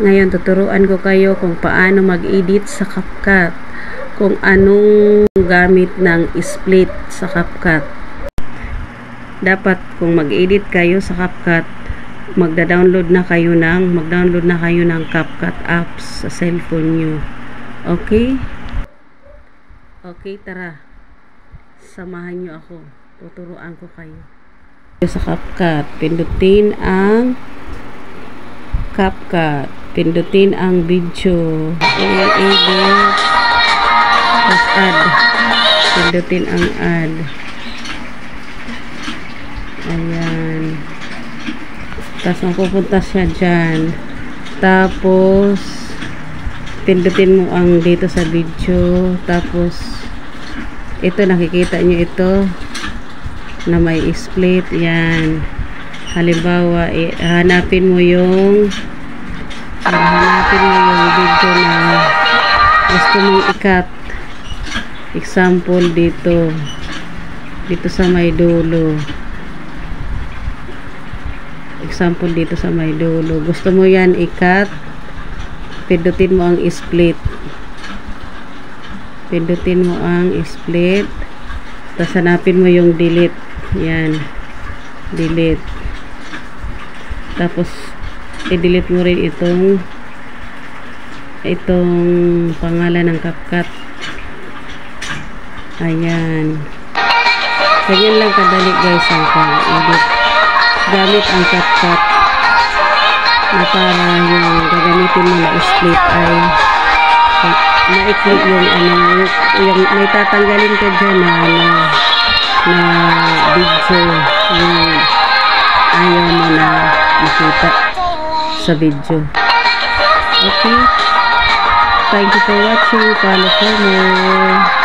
Ngayon, tuturuan ko kayo kung paano mag-edit sa CapCut. Kung anong gamit ng split sa CapCut. Dapat, kung mag-edit kayo sa CapCut, mag-download na kayo ng CapCut apps sa cellphone nyo. Okay? Okay, tara. Samahan nyo ako. Tuturuan ko kayo. Sa CapCut, pindutin ang CapCut. Pindutin ang video. Edit. Tapos add. Pindutin ang add. Ayan. Tapos mapupunta siya dyan. Tapos pindutin mo ang dito sa video. Tapos ito, nakikita nyo ito na may split. Yan. Halimbawa, hanapin mo yung video na gusto mong i-cut. Example dito sa may dulo. Example dito sa may dulo. Gusto mo yan i-cut, pindutin mo ang split. Pindutin mo ang split. Tapos hanapin mo yung delete. Yan. Delete. Tapos i-delete mo rin itong pangalan ng CapCut. Ayan. Ganyan lang kadali guys ang pang-edit gamit ang CapCut na para yung gagamitin mo na split ay na-click yung may tatanggalin ka dyan na video yung ayaw mo na makita sa video. Okay, thank you for watching. Follow for more.